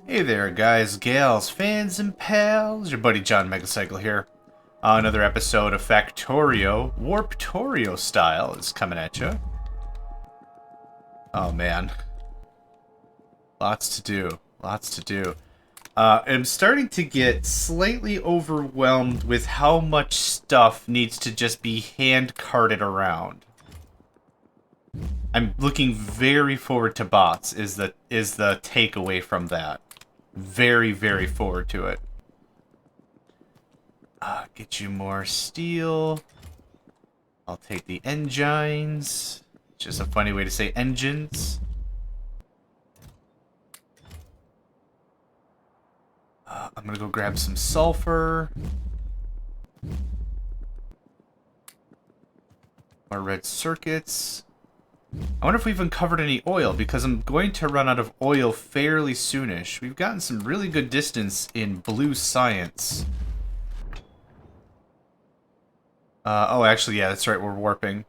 Hey there, guys, gals, fans, and pals. Your buddy JohnMegacycle here. Another episode of Factorio, Warptorio style, is coming at you. Oh man, lots to do. Lots to do. I'm starting to get slightly overwhelmed with how much stuff needs to just be hand carted around. I'm looking very forward to bots. Is the takeaway from that? Very, very forward to it. Get you more steel. I'll take the engines. Just a funny way to say engines. I'm gonna go grab some sulfur. More red circuits. I wonder if we've uncovered any oil, because I'm going to run out of oil fairly soonish. We've gotten some really good distance in blue science. Oh, actually, yeah, that's right, we're warping.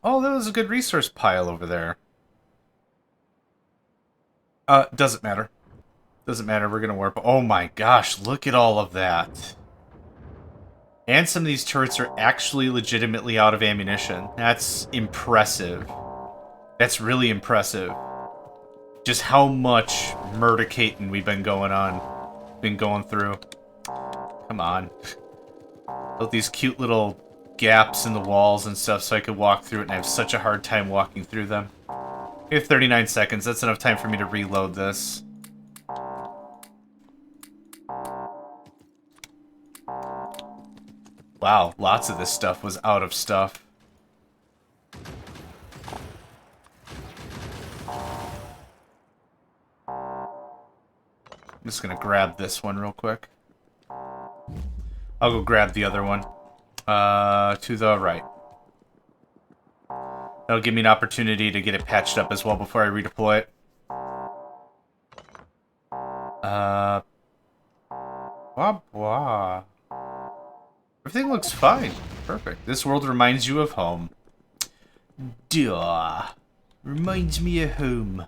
Oh, that was a good resource pile over there. Doesn't matter. Doesn't matter, we're gonna warp. Oh my gosh, look at all of that. And some of these turrets are actually legitimately out of ammunition. That's impressive. That's really impressive. Just how much murdercating we've been going through. Come on. Built these cute little gaps in the walls and stuff so I could walk through it, and I have such a hard time walking through them. We have 39 seconds. That's enough time for me to reload this. Wow, lots of this stuff was out of stuff. I'm just gonna grab this one real quick. I'll go grab the other one. To the right. That'll give me an opportunity to get it patched up as well before I redeploy it. Blah, blah. Everything looks fine. Perfect. This world reminds you of home. Duh. Reminds me of home.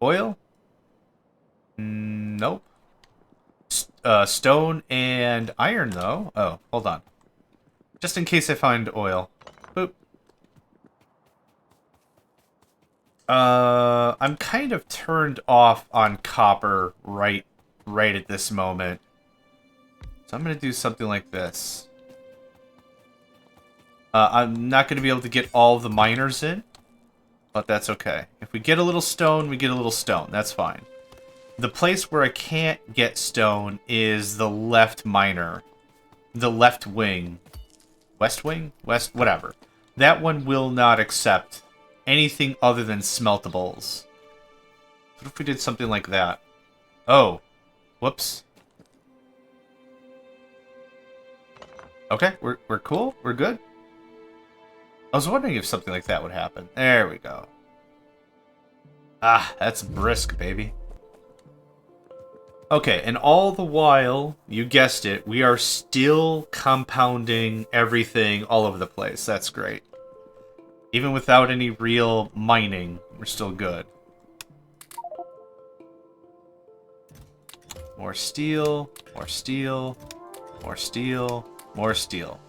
Oil? Nope. Stone and iron, though. Oh, hold on. Just in case I find oil. Boop. I'm kind of turned off on copper right at this moment. So I'm gonna do something like this. I'm not gonna be able to get all of the miners in, but that's okay. If we get a little stone, we get a little stone. That's fine. The place where I can't get stone is the left miner. The left wing. West wing? West, whatever. That one will not accept anything other than smeltables. What if we did something like that? Oh. Whoops. Okay, we're cool? We're good? I was wondering if something like that would happen. There we go. Ah, that's brisk, baby. Okay, and all the while, you guessed it, we are still compounding everything all over the place. That's great. Even without any real mining, we're still good. More steel, more steel, more steel, more steel.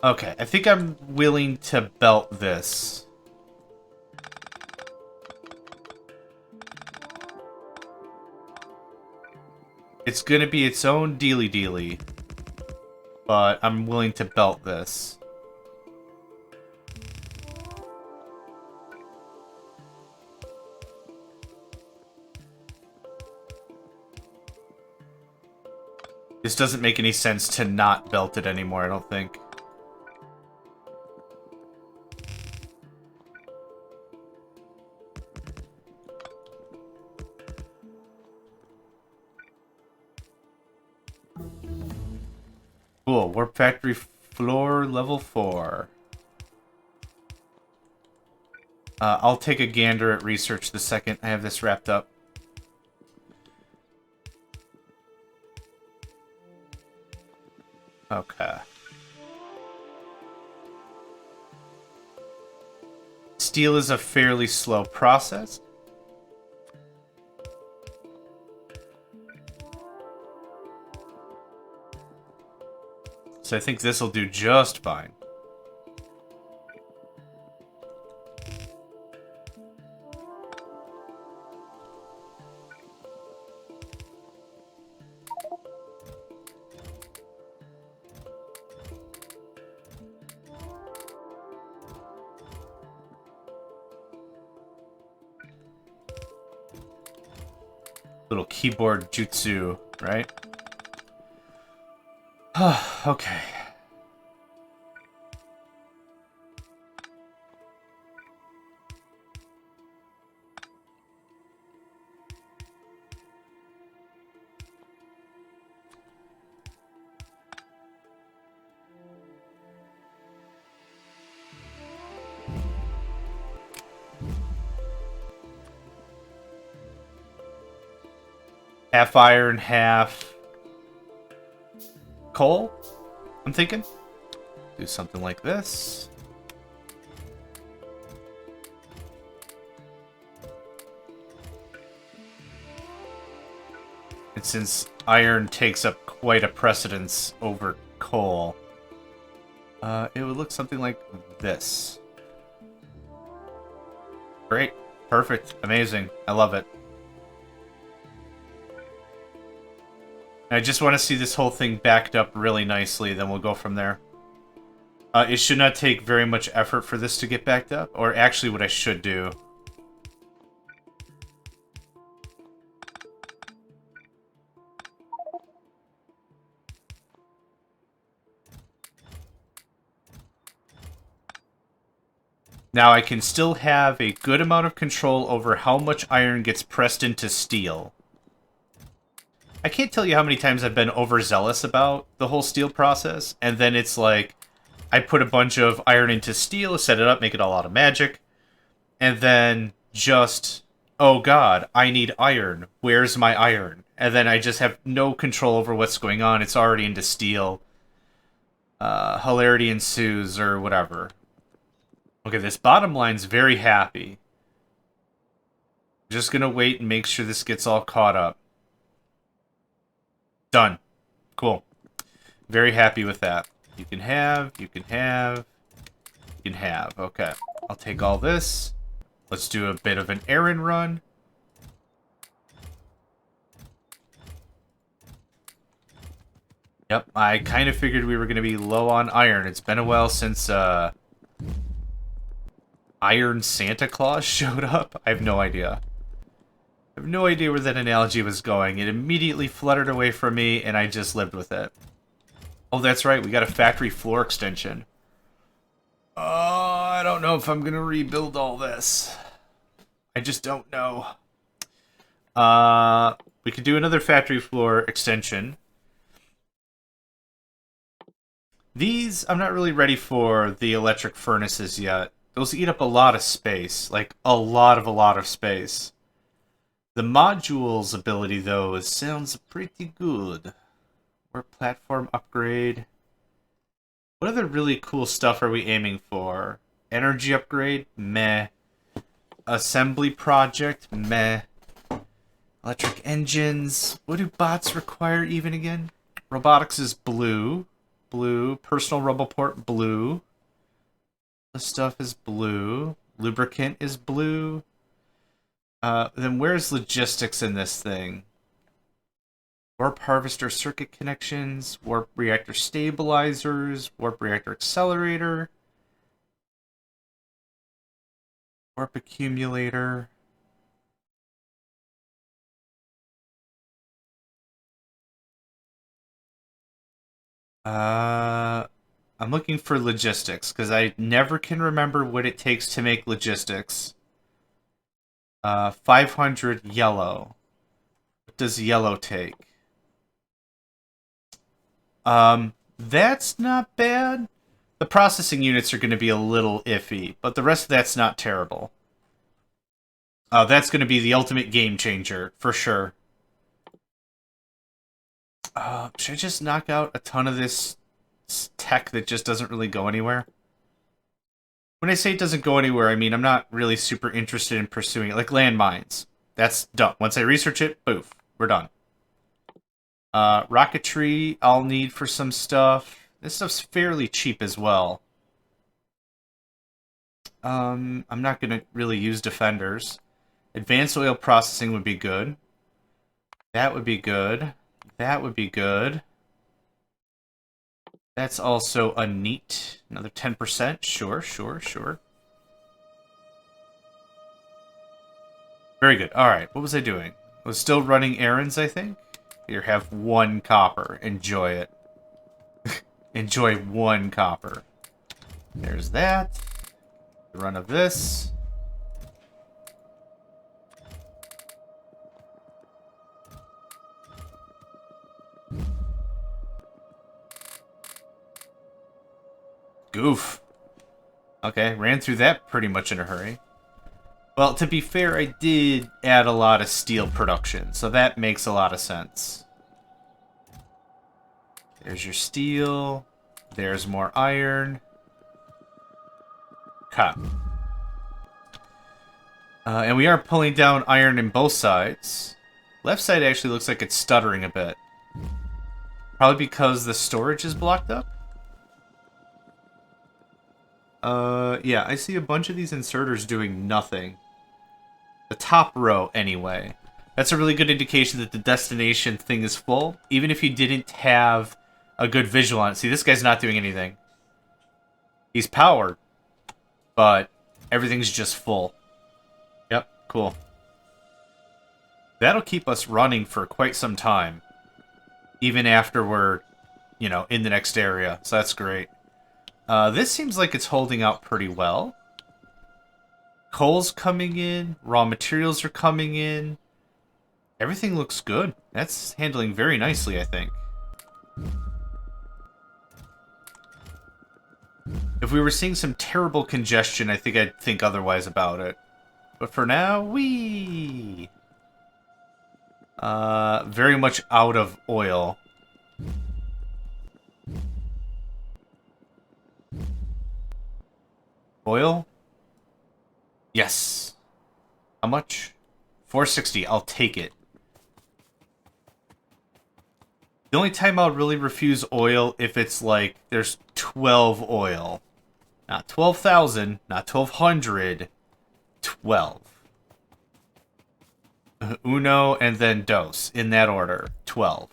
Okay, I think I'm willing to belt this. It's gonna be its own dealy-dealy, but I'm willing to belt this. This doesn't make any sense to not belt it anymore, I don't think. Cool, Warp Factory floor level 4. I'll take a gander at research the second I have this wrapped up. Okay. steel is a fairly slow process. So I think this will do just fine. Little keyboard jutsu, right? Okay. Half iron, half coal, I'm thinking. Do something like this. And since iron takes up quite a precedence over coal, it would look something like this. Great. Perfect. Amazing. I love it. I just want to see this whole thing backed up really nicely, then we'll go from there. It should not take very much effort for this to get backed up, or actually what I should do. Now I can still have a good amount of control over how much iron gets pressed into steel. I can't tell you how many times I've been overzealous about the whole steel process, and then it's like, I put a bunch of iron into steel, set it up, make it all out of magic, and then just, oh god, I need iron. Where's my iron? And then I just have no control over what's going on. It's already into steel. Hilarity ensues, or whatever. Okay, this bottom line's very happy. Just gonna wait and make sure this gets all caught up. Done. Cool. Very happy with that. You can have, you can have, you can have. Okay. I'll take all this. Let's do a bit of an errand run. Yep, I kind of figured we were going to be low on iron. It's been a while since Iron Santa Claus showed up. I have no idea. I have no idea where that analogy was going. It immediately fluttered away from me, and I just lived with it. Oh, that's right. We got a factory floor extension. I don't know if I'm going to rebuild all this. I just don't know. We could do another factory floor extension. These, I'm not really ready for the electric furnaces yet. Those eat up a lot of space. Like, a lot of space. The module's ability, though, sounds pretty good. Or platform upgrade. What other really cool stuff are we aiming for? Energy upgrade? Meh. Assembly project? Meh. Electric engines? What do bots require even again? Robotics is blue. Blue. Personal Roboport, blue. This stuff is blue. Lubricant is blue. Then where's logistics in this thing? Warp harvester circuit connections, warp reactor stabilizers, warp reactor accelerator, warp accumulator. I'm looking for logistics, because I never can remember what it takes to make logistics. 500 yellow. What does yellow take? That's not bad. The processing units are going to be a little iffy, but the rest of that's not terrible. That's going to be the ultimate game changer, for sure. Should I just knock out a ton of this tech that just doesn't really go anywhere? When I say it doesn't go anywhere, I mean I'm not really super interested in pursuing it. Like landmines. That's done. Once I research it, poof, we're done. Rocketry, I'll need for some stuff. This stuff's fairly cheap as well. I'm not going to really use defenders. Advanced oil processing would be good. That would be good. That would be good. That's also a neat. Another 10%. Sure, sure, sure. Very good. Alright, what was I doing? I was still running errands, I think? Here, have 1 copper. Enjoy it. Enjoy 1 copper. There's that. The run of this. Goof. Okay, ran through that pretty much in a hurry. Well, to be fair, I did add a lot of steel production, so that makes a lot of sense. There's your steel. There's more iron. Okay. And we are pulling down iron in both sides. Left side actually looks like it's stuttering a bit. Probably because the storage is blocked up? Yeah, I see a bunch of these inserters doing nothing. The top row, anyway. That's a really good indication that the destination thing is full, even if you didn't have a good visual on it. See, this guy's not doing anything. He's powered, but everything's just full. Yep, cool. That'll keep us running for quite some time, even after we're, you know, in the next area, so that's great. This seems like it's holding out pretty well. Coal's coming in. Raw materials are coming in. Everything looks good. That's handling very nicely, I think. If we were seeing some terrible congestion, I think I'd think otherwise about it. But for now, wee! Very much out of oil. Oil? Yes. How much? 460. I'll take it. The only time I'll really refuse oil if it's like there's 12 oil. Not 12,000, not 1,200. 12. Uno and then dos. In that order. 12.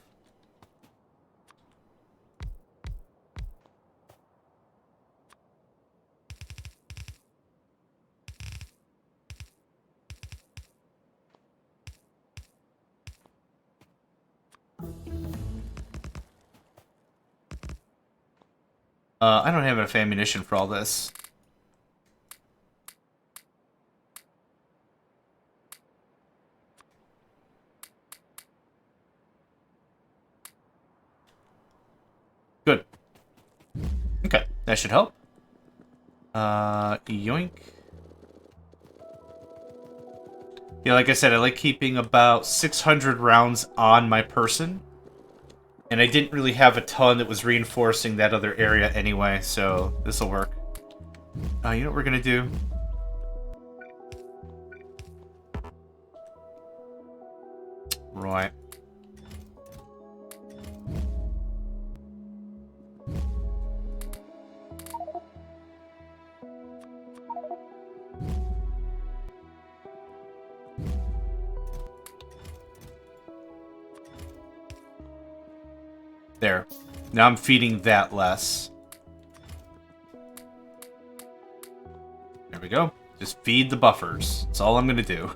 I don't have enough ammunition for all this. Good. Okay, that should help. Yoink. Yeah, like I said, I like keeping about 600 rounds on my person. And I didn't really have a ton that was reinforcing that other area anyway, so this'll work. You know what we're gonna do? Right. There. Now I'm feeding that less. There we go. Just feed the buffers. That's all I'm gonna do.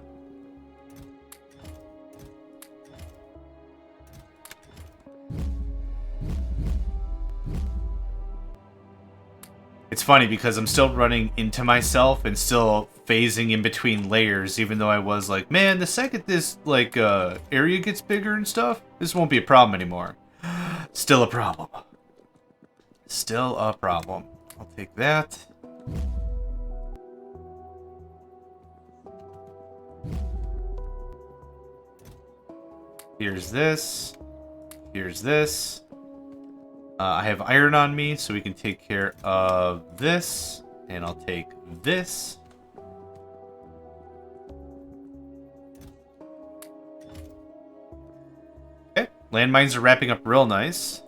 It's funny because I'm still running into myself and still phasing in between layers, even though I was like, man, the second this, like, area gets bigger and stuff, this won't be a problem anymore. Still a problem. Still a problem. I'll take that. Here's this. Here's this. I have iron on me, so we can take care of this. And I'll take this. Okay, landmines are wrapping up real nice.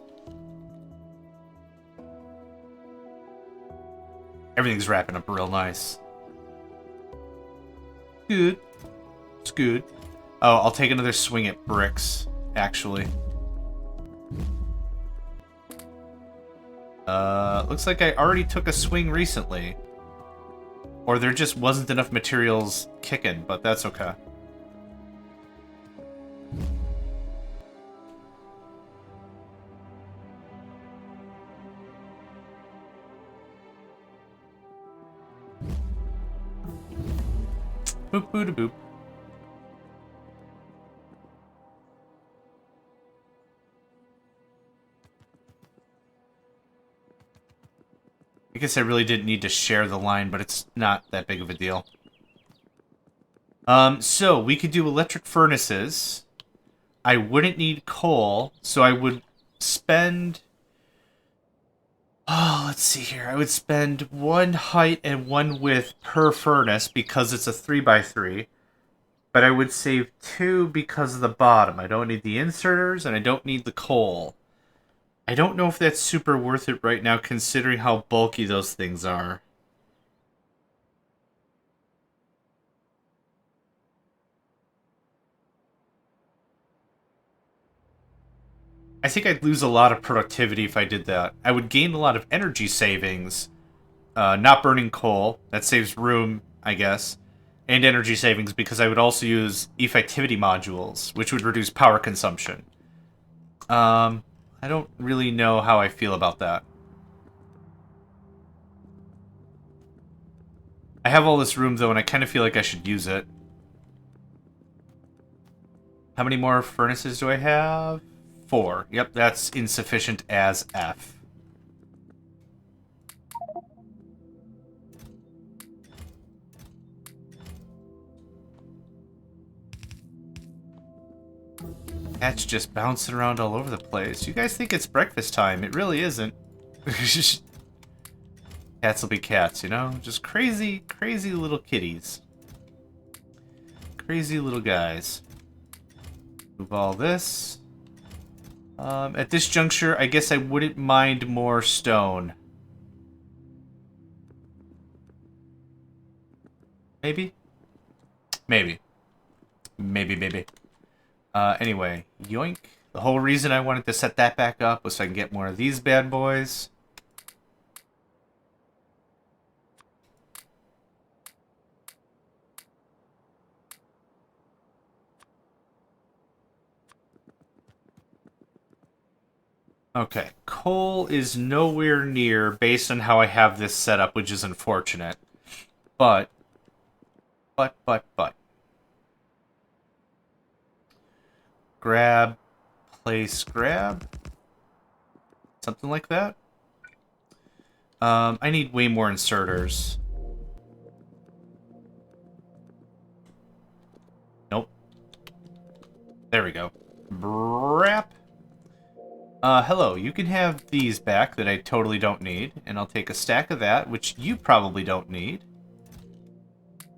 Everything's wrapping up real nice. Good. It's good. Oh, I'll take another swing at bricks, actually. Looks like I already took a swing recently. Or there just wasn't enough materials kicking, but that's okay. Boop, boop, boop. I guess I really didn't need to share the line, but it's not that big of a deal. So we could do electric furnaces. I wouldn't need coal, so I would spend... Oh, let's see here. I would spend 1 height and 1 width per furnace because it's a 3x3. But I would save 2 because of the bottom. I don't need the inserters, and I don't need the coal. I don't know if that's super worth it right now, considering how bulky those things are. I think I'd lose a lot of productivity if I did that. I would gain a lot of energy savings, not burning coal. That saves room, I guess. And energy savings because I would also use effectivity modules, which would reduce power consumption. I don't really know how I feel about that. I have all this room, though, and I kind of feel like I should use it. How many more furnaces do I have? 4. Yep, that's insufficient as F. Cat's just bouncing around all over the place. You guys think it's breakfast time. It really isn't. Cats will be cats, you know? Just crazy, crazy little kitties. Crazy little guys. Move all this. At this juncture, I guess I wouldn't mind more stone. Maybe? Maybe. Maybe. Anyway, yoink. The whole reason I wanted to set that back up was so I can get more of these bad boys. Okay, coal is nowhere near based on how I have this set up, which is unfortunate. But. Grab, place, grab. Something like that. I need way more inserters. Nope. There we go. Brap. Hello, you can have these back that I totally don't need, and I'll take a stack of that, which you probably don't need.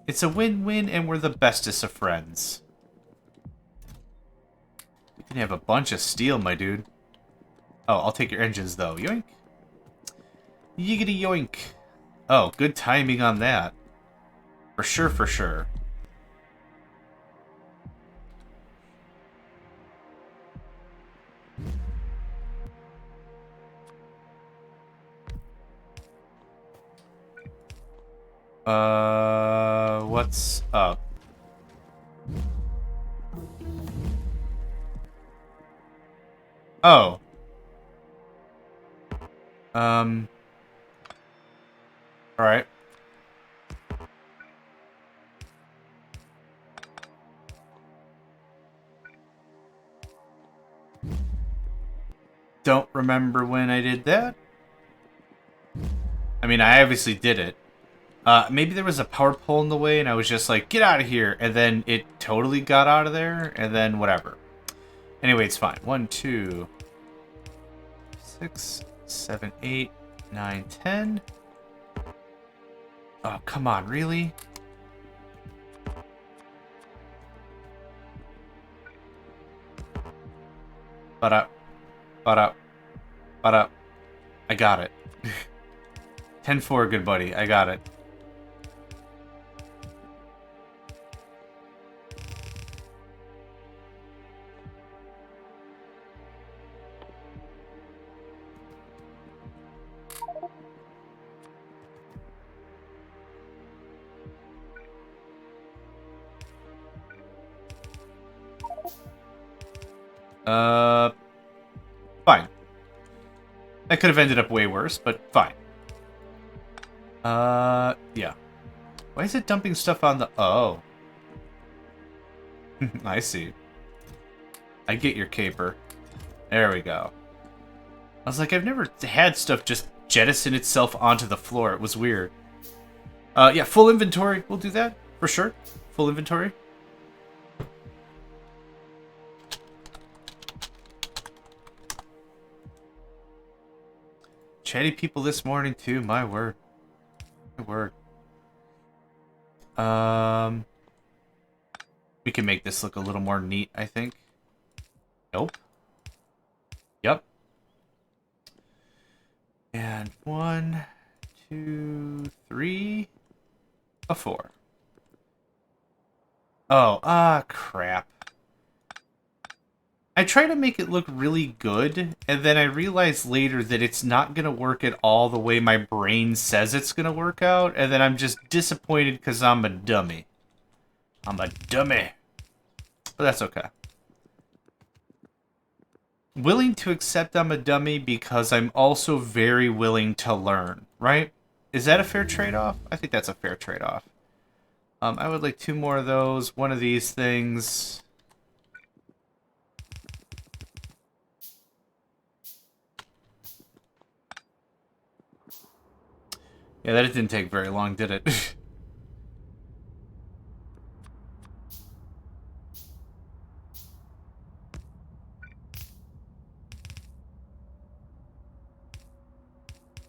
It's a win-win, and we're the bestest of friends. You can have a bunch of steel, my dude. Oh, I'll take your engines, though. Yoink. Yiggity yoink. Oh, good timing on that. For sure, for sure. What's up? Oh. Alright. Don't remember when I did that. I mean, I obviously did it. Maybe there was a power pole in the way, and I was just like, get out of here, and then it totally got out of there, and then whatever. Anyway, it's fine. 1, 2, 6, 7, 8, 9, 10. Oh, come on, really? But up. I got it. 10-4, good buddy. I got it. Fine. That could have ended up way worse, but fine. Yeah. Why is it dumping stuff on the... Oh. I see. I get your caper. There we go. I was like, I've never had stuff just jettison itself onto the floor. It was weird. Yeah, full inventory. We'll do that, for sure. Full inventory. Chatty people this morning, too. My word. My word. We can make this look a little more neat, I think. Nope. Yep. And 1, 2, 3, a 4. Oh, crap. I try to make it look really good, and then I realize later that it's not going to work at all the way my brain says it's going to work out, and then I'm just disappointed because I'm a dummy. I'm a dummy. But that's okay. Willing to accept I'm a dummy because I'm also very willing to learn, right? Is that a fair trade-off? I think that's a fair trade-off. I would like 2 more of those, one of these things. Yeah, that didn't take very long, did it?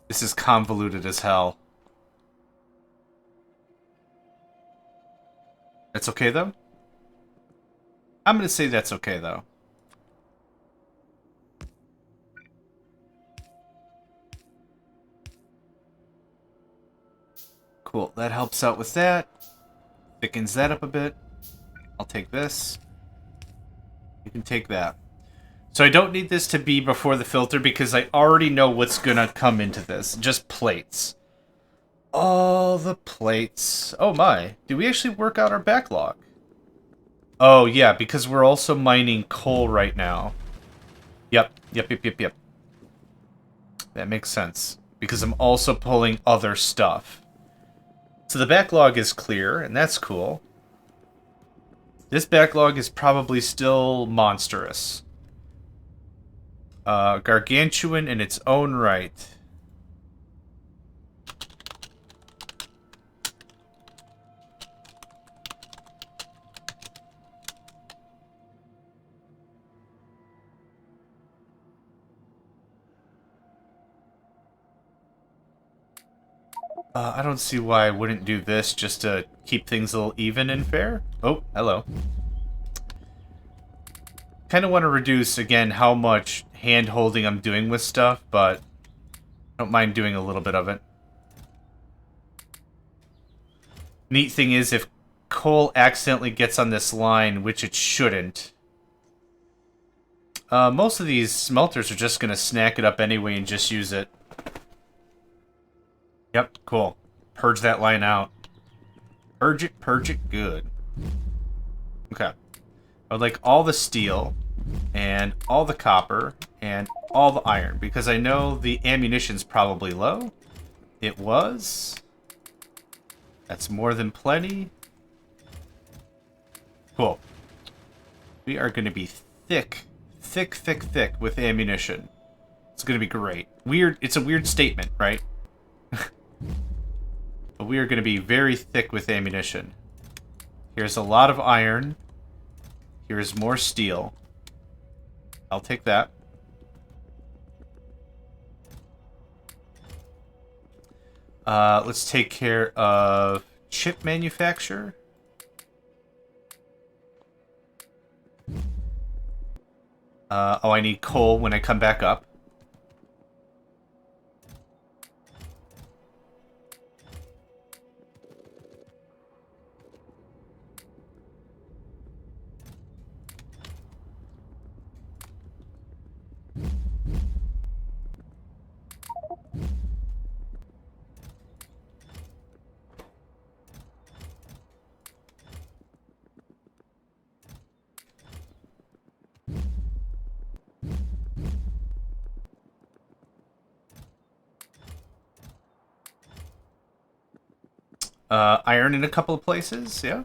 This is convoluted as hell. That's okay, though? I'm gonna say that's okay, though. Cool, that helps out with that. Thickens that up a bit. I'll take this. You can take that. So I don't need this to be before the filter because I already know what's gonna come into this. Just plates. All the plates. Oh my. Did we actually work out our backlog? Oh yeah, because we're also mining coal right now. Yep. That makes sense. Because I'm also pulling other stuff. So the backlog is clear, and that's cool. This backlog is probably still monstrous. Gargantuan in its own right. I don't see why I wouldn't do this just to keep things a little even and fair. Oh, hello. Kind of want to reduce, again, how much hand-holding I'm doing with stuff, but I don't mind doing a little bit of it. Neat thing is, if coal accidentally gets on this line, which it shouldn't, most of these smelters are just going to snack it up anyway and just use it. Yep, cool. Purge that line out. Purge it good. Okay. I would like all the steel, and all the copper, and all the iron, because I know the ammunition's probably low. It was. That's more than plenty. Cool. We are going to be thick with ammunition. It's going to be great. Weird. It's a weird statement, right? But we are going to be very thick with ammunition. Here's a lot of iron. Here's more steel. I'll take that. Let's take care of chip manufacture. Oh, I need coal when I come back up. Iron in a couple of places, yeah.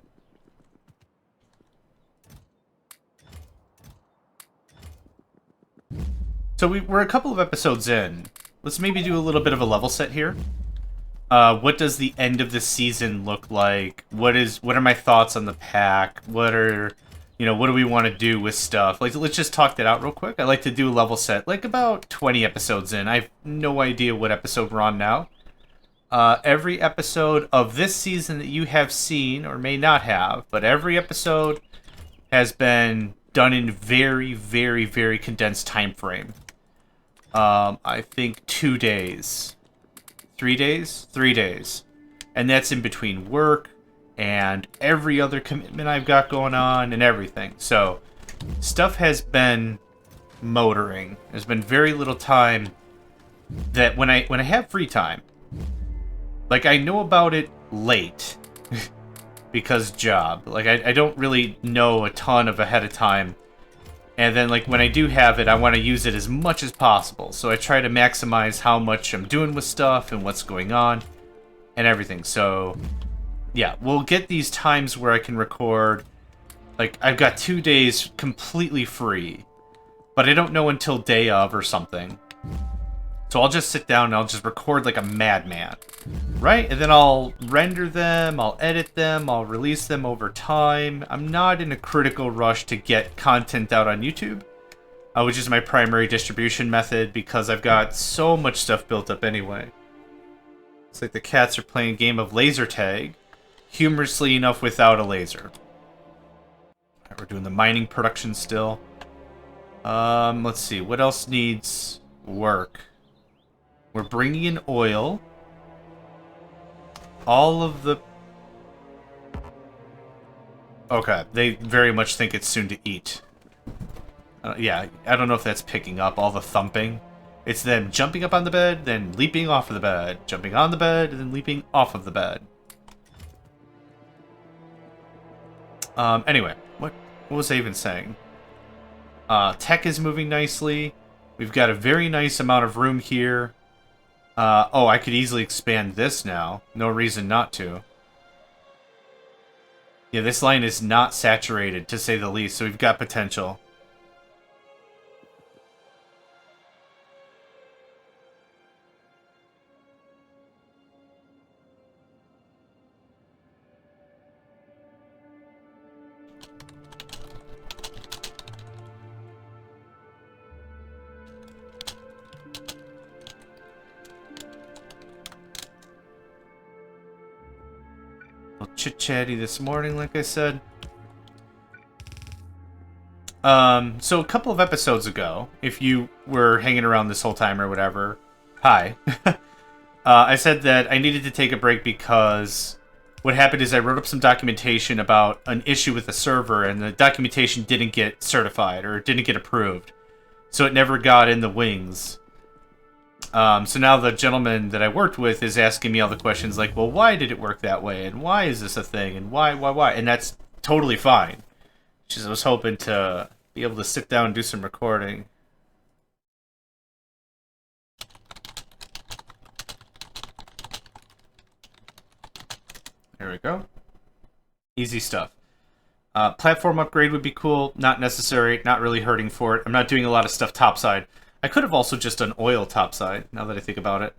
So we're a couple of episodes in. Let's maybe do a little bit of a level set here. What does the end of the season look like? What are my thoughts on the pack? What do we want to do with stuff? Like, let's just talk that out real quick. I like to do a level set, like about 20 episodes in. I have no idea what episode we're on now. Every episode of this season that you have seen, or may not have, but every episode has been done in very, very, very condensed time frame. I think 2 days. 3 days? 3 days. And that's in between work and every other commitment I've got going on and everything. So, stuff has been motoring. There's been very little time that when I have free time, like, I know about it late because job. Like, I don't really know a ton of ahead of time. And then, like, when I do have it, I want to use it as much as possible. So I try to maximize how much I'm doing with stuff and what's going on and everything. So, yeah, we'll get these times where I can record. Like, I've got 2 days completely free, but I don't know until day of or something. So I'll just sit down and I'll just record like a madman, right? And then I'll render them, I'll edit them, I'll release them over time. I'm not in a critical rush to get content out on YouTube, which is my primary distribution method because I've got so much stuff built up anyway. It's like the cats are playing a game of laser tag, humorously enough without a laser. All right, we're doing the mining production still. Let's see, what else needs work? We're bringing in oil. All of the... Okay, they very much think it's soon to eat. Yeah, I don't know if that's picking up all the thumping. It's them jumping up on the bed, then leaping off of the bed, jumping on the bed, and then leaping off of the bed. Anyway, what was I even saying? Tech is moving nicely. We've got a very nice amount of room here. Oh, I could easily expand this now. No reason not to. Yeah, this line is not saturated, to say the least, so we've got potential. Chit-chatty this morning, like I said. So a couple of episodes ago, if you were hanging around this whole time or whatever, hi. I said that I needed to take a break because what happened is I wrote up some documentation about an issue with the server, and the documentation didn't get certified, or didn't get approved. So it never got in the wings. So now the gentleman that I worked with is asking me all the questions like, well, why did it work that way? And why is this a thing? And why? And that's totally fine. Just I was hoping to be able to sit down and do some recording. There we go. Easy stuff. Platform upgrade would be cool. Not necessary. Not really hurting for it. I'm not doing a lot of stuff topside. I could have also just done oil topside, now that I think about it.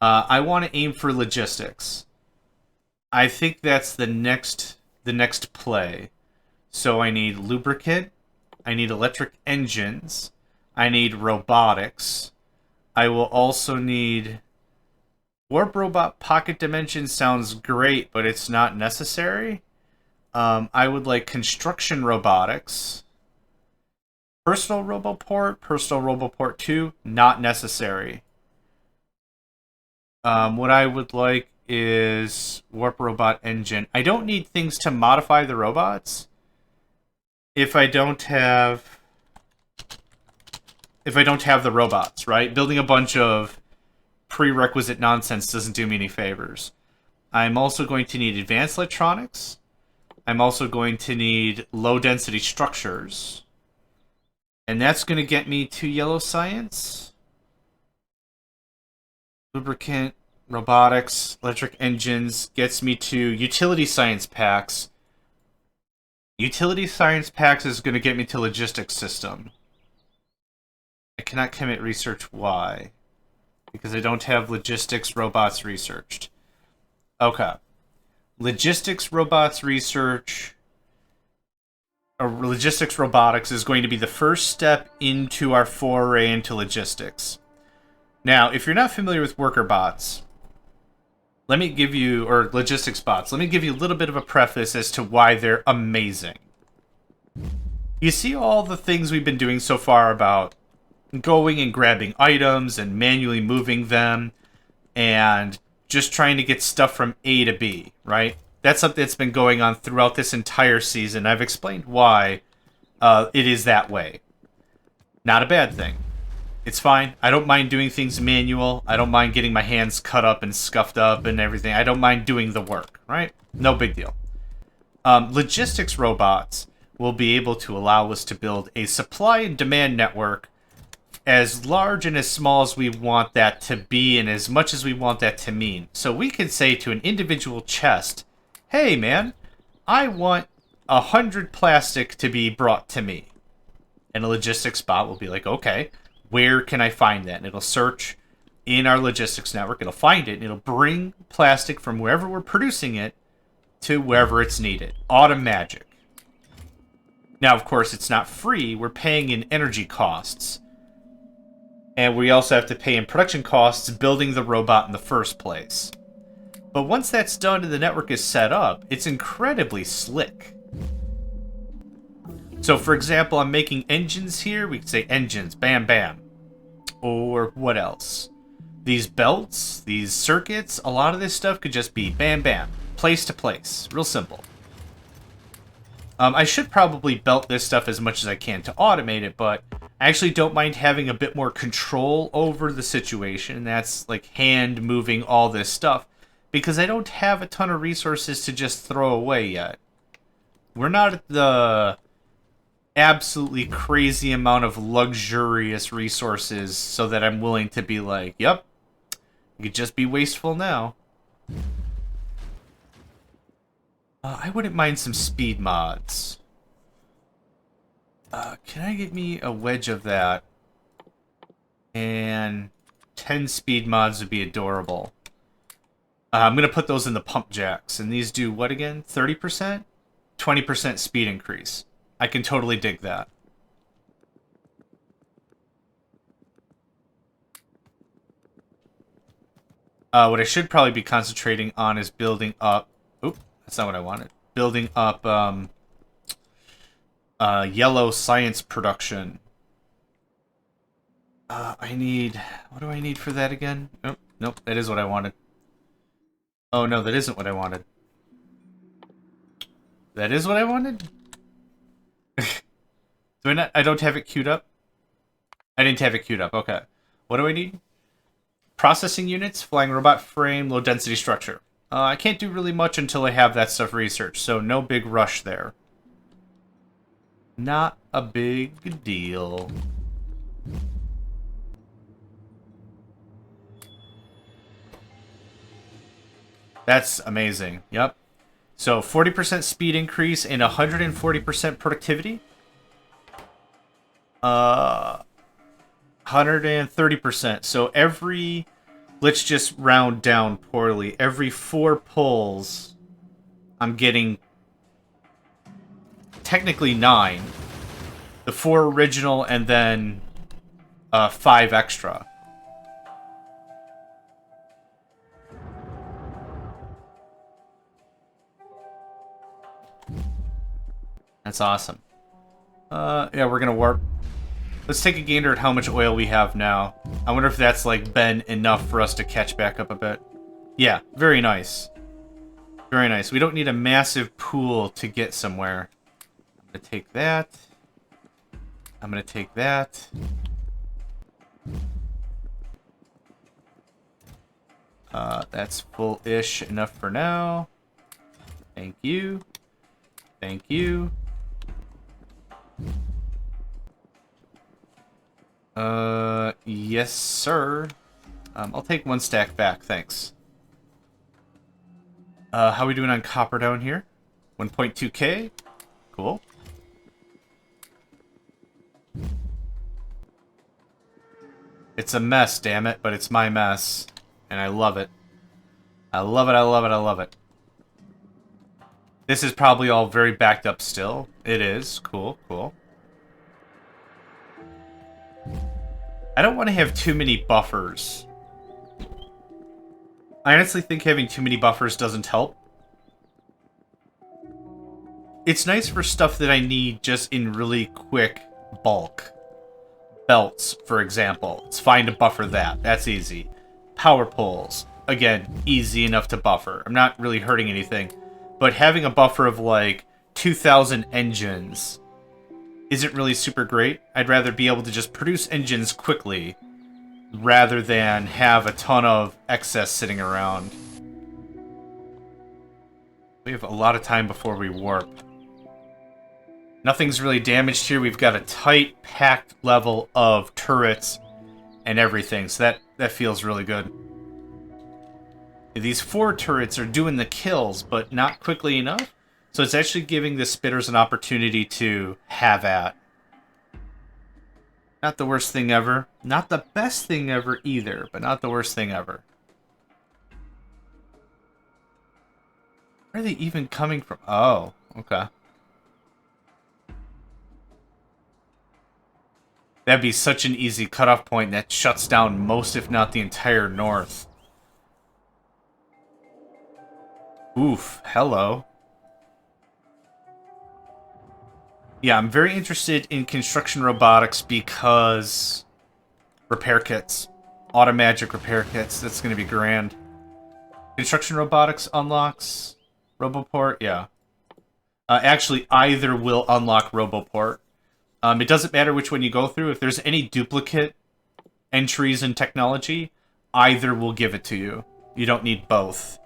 I want to aim for logistics. I think that's the next play. So I need lubricant, I need electric engines, I need robotics. I will also need Warp Robot Pocket Dimension sounds great, but it's not necessary. I would like Construction Robotics. Personal Roboport 2, not necessary. What I would like is Warp Robot Engine. I don't need things to modify the robots if I don't have the robots, right? Building a bunch of prerequisite nonsense doesn't do me any favors. I'm also going to need advanced electronics. I'm also going to need low-density structures. And that's going to get me to yellow science. Lubricant, robotics, electric engines gets me to utility science packs. Utility science packs is going to get me to logistics system. I cannot commit research. Why? Because I don't have logistics robots researched. Okay. Logistics robots research, or logistics robotics, is going to be the first step into our foray into logistics. Now, if you're not familiar with worker bots, let me give you, or logistics bots, let me give you a little bit of a preface as to why they're amazing. You see all the things we've been doing so far about going and grabbing items and manually moving them and just trying to get stuff from A to B, right? That's something that's been going on throughout this entire season. I've explained why it is that way. Not a bad thing. It's fine. I don't mind doing things manual. I don't mind getting my hands cut up and scuffed up and everything. I don't mind doing the work, right? No big deal. Logistics robots will be able to allow us to build a supply and demand network as large and as small as we want that to be and as much as we want that to mean. So we can say to an individual chest, hey man, I want 100 plastic to be brought to me. And a logistics bot will be like, okay, where can I find that? And it'll search in our logistics network, it'll find it, and it'll bring plastic from wherever we're producing it to wherever it's needed. Automagic. Now, of course, it's not free. We're paying in energy costs. And we also have to pay in production costs building the robot in the first place. But once that's done and the network is set up, it's incredibly slick. So, for example, I'm making engines here. We could say engines, bam, bam. Or what else? These belts, these circuits, a lot of this stuff could just be bam, bam. Place to place. Real simple. I should probably belt this stuff as much as I can to automate it, but I actually don't mind having a bit more control over the situation. That's like hand moving all this stuff, because I don't have a ton of resources to just throw away yet. We're not at the absolutely crazy amount of luxurious resources so that I'm willing to be like, yep, you could just be wasteful now. I wouldn't mind some speed mods. Can I get me a wedge of that? And 10 speed mods would be adorable. I'm going to put those in the pump jacks. And these do what again? 30%? 20% speed increase. I can totally dig that. What I should probably be concentrating on is building up... Oop, that's not what I wanted. Building up yellow science production. I need... What do I need for that again? Nope, nope, that is what I wanted. Oh no, that isn't what I wanted. That is what I wanted? Do I not? I don't have it queued up? I didn't have it queued up, okay. What do I need? Processing units, flying robot frame, low density structure. I can't do really much until I have that stuff researched, so no big rush there. Not a big deal. That's amazing, yep. So 40% speed increase and 140% productivity. 130%. So every, let's just round down poorly, every 4 pulls, I'm getting technically 9. The 4 original and then 5 extra. That's awesome. Yeah, we're gonna warp. Let's take a gander at how much oil we have now. I wonder if that's, like, been enough for us to catch back up a bit. Yeah, very nice. Very nice. We don't need a massive pool to get somewhere. I'm gonna take that. I'm gonna take that. That's full-ish enough for now. Thank you. Thank you. Yes, sir. I'll take one stack back, thanks. How are we doing on copper down here? 1.2k? Cool. It's a mess, damn it, but it's my mess. And I love it. I love it, I love it, I love it. This is probably all very backed up still. It is. Cool, cool. I don't want to have too many buffers. I honestly think having too many buffers doesn't help. It's nice for stuff that I need just in really quick bulk. Belts, for example. It's fine to buffer that. That's easy. Power poles. Again, easy enough to buffer. I'm not really hurting anything. But having a buffer of, like, 2,000 engines isn't really super great. I'd rather be able to just produce engines quickly rather than have a ton of excess sitting around. We have a lot of time before we warp. Nothing's really damaged here. We've got a tight, packed level of turrets and everything, so that feels really good. These 4 turrets are doing the kills, but not quickly enough. So it's actually giving the spitters an opportunity to have at. Not the worst thing ever. Not the best thing ever either, but not the worst thing ever. Where are they even coming from? Oh, okay. That'd be such an easy cutoff point that shuts down most, if not the entire north. Oof, hello. Yeah, I'm very interested in construction robotics because repair kits. Automagic repair kits, that's going to be grand. Construction robotics unlocks Roboport, yeah. Actually, either will unlock Roboport. It doesn't matter which one you go through. If there's any duplicate entries in technology, either will give it to you. You don't need both.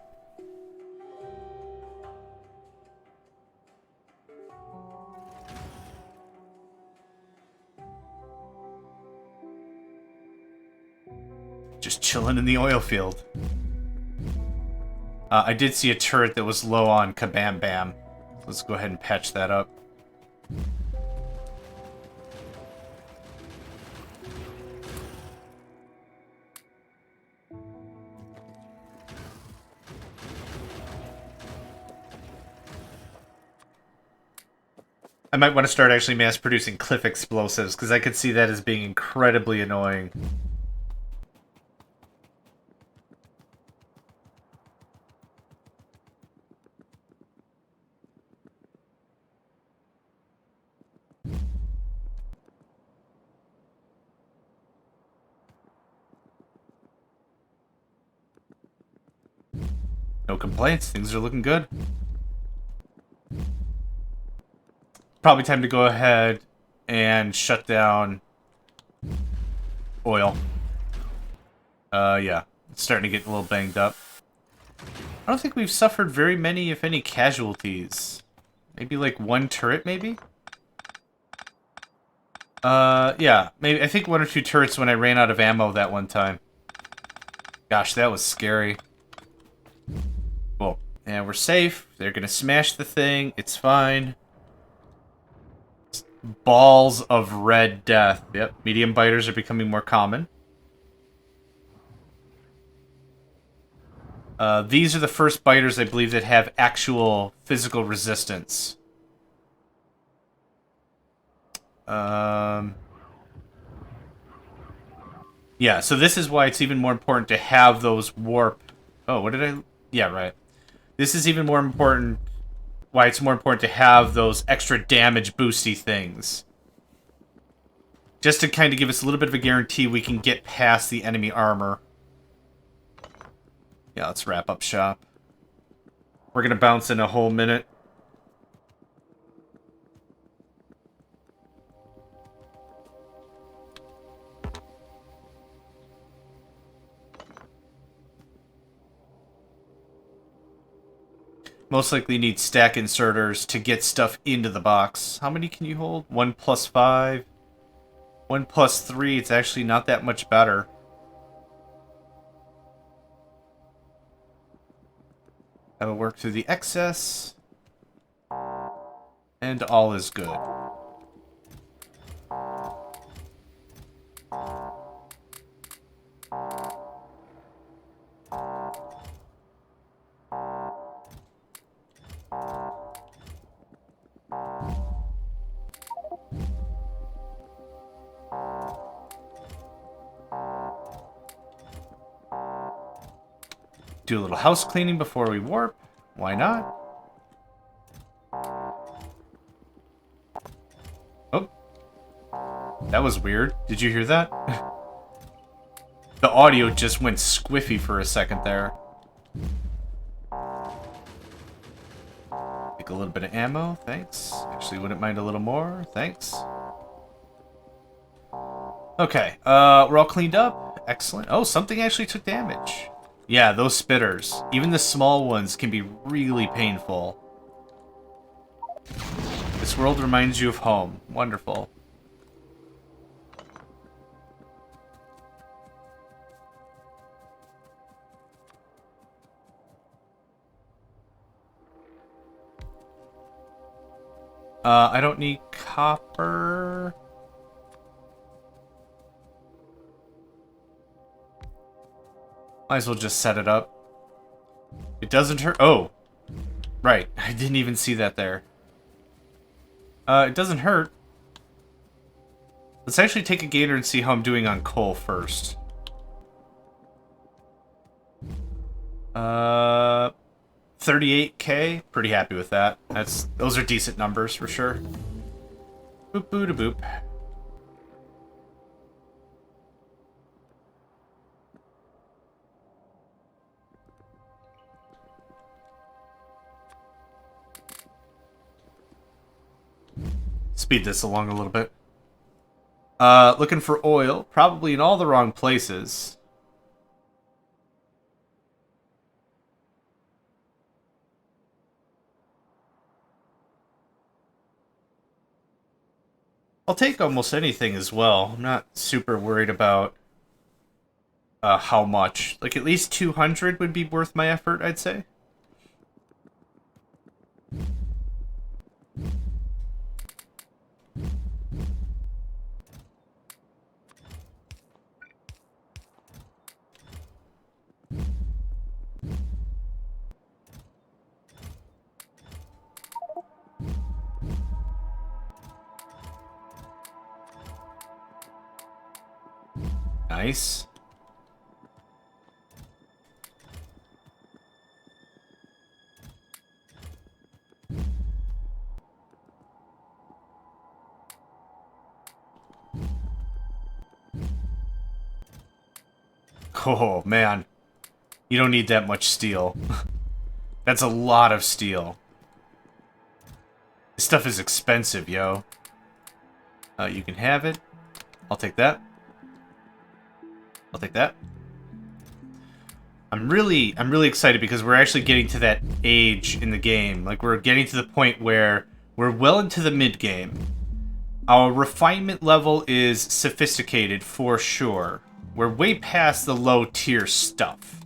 Just chilling in the oil field. I did see a turret that was low on Kabam Bam. Let's go ahead and patch that up. I might want to start actually mass-producing cliff explosives, because I could see that as being incredibly annoying. No complaints, things are looking good. Probably time to go ahead and shut down oil. Yeah. It's starting to get a little banged up. I don't think we've suffered very many, if any, casualties. Maybe like 1 turret, maybe? Yeah. Maybe I think 1 or 2 turrets when I ran out of ammo that one time. Gosh, that was scary. Cool. And we're safe. They're gonna smash the thing. It's fine. Balls of red death. Yep, medium biters are becoming more common. These are the first biters, I believe, that have actual physical resistance. Yeah, so this is why it's even more important to have those warp... Oh, what did I... Yeah, right. This is even more important why it's more important to have those extra damage boosty things. Just to kind of give us a little bit of a guarantee we can get past the enemy armor. Yeah, let's wrap up shop. We're going to bounce in a whole minute. Most likely need stack inserters to get stuff into the box. How many can you hold? 1 plus 5. 1 plus 3. It's actually not that much better. That'll work through the excess. And all is good. Do a little house cleaning before we warp. Why not? Oh. That was weird. Did you hear that? The audio just went squiffy for a second there. Take a little bit of ammo. Thanks. Actually, wouldn't mind a little more. Thanks. Okay. We're all cleaned up. Excellent. Oh, something actually took damage. Yeah, those spitters. Even the small ones can be really painful. This world reminds you of home. Wonderful. I don't need copper. Might as well just set it up. It doesn't hurt. Oh, right. I didn't even see that there. It doesn't hurt. Let's actually take a gator and see how I'm doing on coal first. 38k. Pretty happy with that. Those are decent numbers for sure. Boop boo da boop. Speed this along a little bit. Looking for oil, probably in all the wrong places. I'll take almost anything as well. I'm not super worried about how much. Like at least 200 would be worth my effort, I'd say. Nice. Oh, man. You don't need that much steel. That's a lot of steel. This stuff is expensive, yo. You can have it. I'll take that. I'll take that. I'm really excited because we're actually getting to that age in the game. Like, we're getting to the point where we're well into the mid-game. Our refinement level is sophisticated for sure. We're way past the low-tier stuff.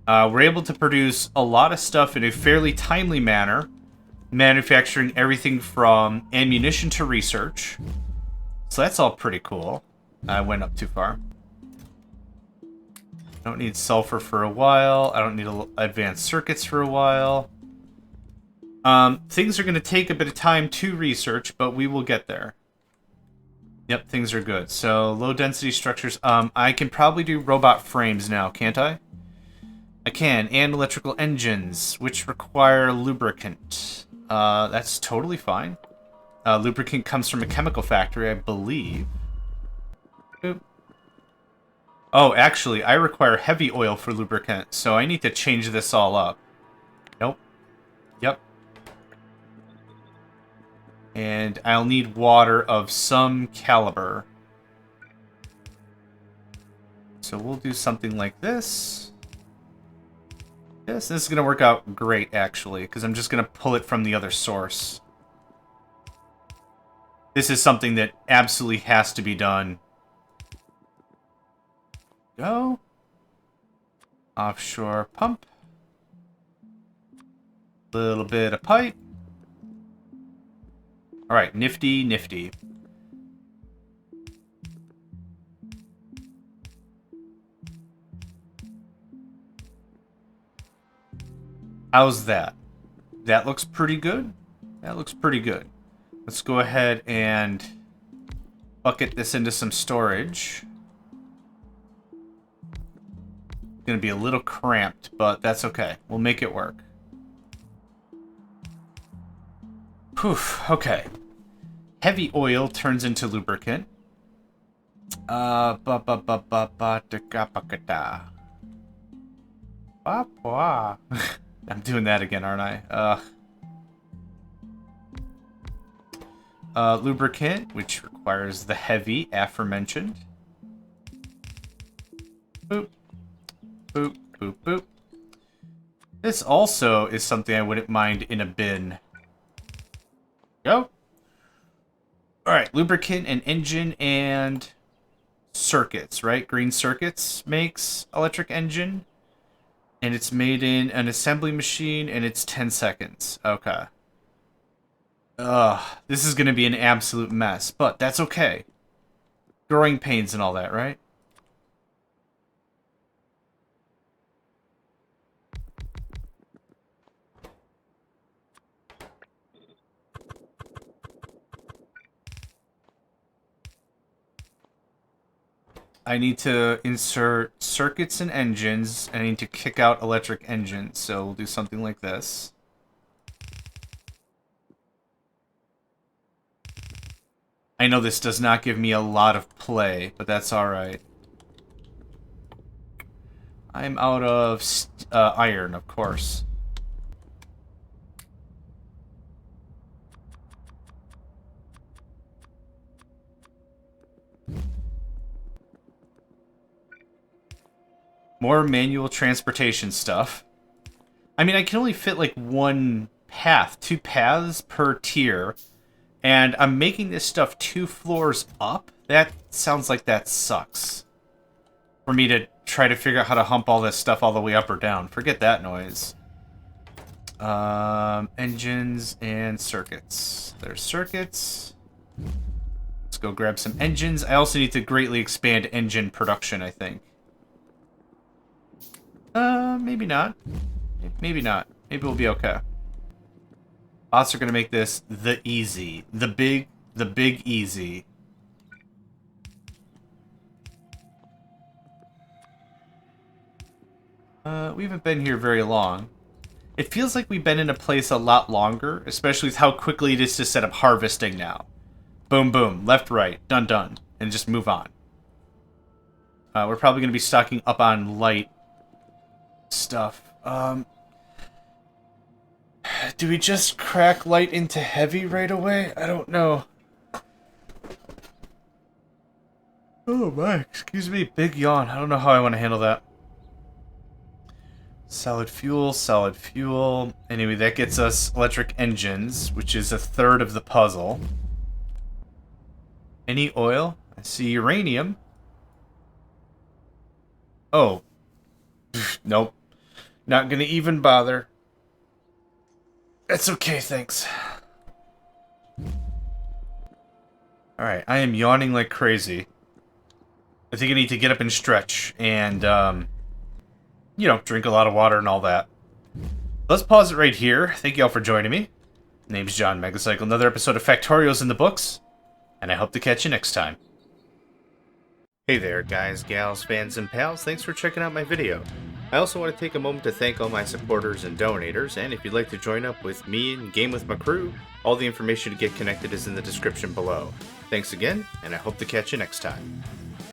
We're able to produce a lot of stuff in a fairly timely manner, manufacturing everything from ammunition to research. So that's all pretty cool. I went up too far. I don't need sulfur for a while. I don't need advanced circuits for a while. Things are going to take a bit of time to research, but we will get there. Yep, things are good. So, low-density structures. I can probably do robot frames now, can't I? I can. And electrical engines, which require lubricant. That's totally fine. Lubricant comes from a chemical factory, I believe. Boop. Oh, actually, I require heavy oil for lubricant, so I need to change this all up. Nope. Yep. And I'll need water of some caliber. So we'll do something like this. This is going to work out great, actually, because I'm just going to pull it from the other source. This is something that absolutely has to be done. Go. Offshore pump. Little bit of pipe. Alright, nifty, nifty. How's that? That looks pretty good. That looks pretty good. Let's go ahead and bucket this into some storage. It's going to be a little cramped, but that's okay. We'll make it work. Poof, okay. Heavy oil turns into lubricant. I'm doing that again, aren't I? Lubricant, which requires the heavy, aforementioned. Boop. Boop, boop, boop. This also is something I wouldn't mind in a bin. Go. Alright, lubricant and engine and circuits, right? Green Circuits makes electric engine. And it's made in an assembly machine, and it's 10 seconds. Okay. Ugh, this is going to be an absolute mess, but that's okay. Growing pains and all that, right? I need to insert circuits and engines, and I need to kick out electric engines, so we'll do something like this. I know this does not give me a lot of play, but that's alright. I'm out of iron, of course. More manual transportation stuff. I mean, I can only fit like one path, 2 paths per tier. And I'm making this stuff 2 floors up? That sounds like that sucks. For me to try to figure out how to hump all this stuff all the way up or down. Forget that noise. Engines and circuits. There's circuits. Let's go grab some engines. I also need to greatly expand engine production, I think. Maybe not. Maybe not. Maybe we'll be okay. Bots are going to make this the easy. The big easy. We haven't been here very long. It feels like we've been in a place a lot longer, especially with how quickly it is to set up harvesting now. Boom, boom, left, right, done, done, and just move on. We're probably going to be stocking up on light stuff. Do we just crack light into heavy right away? I don't know. Oh my, excuse me, big yawn. I don't know how I want to handle that. Solid fuel, solid fuel. Anyway, that gets us electric engines, which is 1/3 of the puzzle. Any oil? I see uranium. Oh. Nope. Not gonna even bother. That's okay, thanks. Alright, I am yawning like crazy. I think I need to get up and stretch and, you know, drink a lot of water and all that. Let's pause it right here. Thank you all for joining me. My name's JohnMegacycle. Another episode of Factorio's in the books, and I hope to catch you next time. Hey there, guys, gals, fans, and pals. Thanks for checking out my video. I also want to take a moment to thank all my supporters and donators, and if you'd like to join up with me and game with my crew, all the information to get connected is in the description below. Thanks again, and I hope to catch you next time.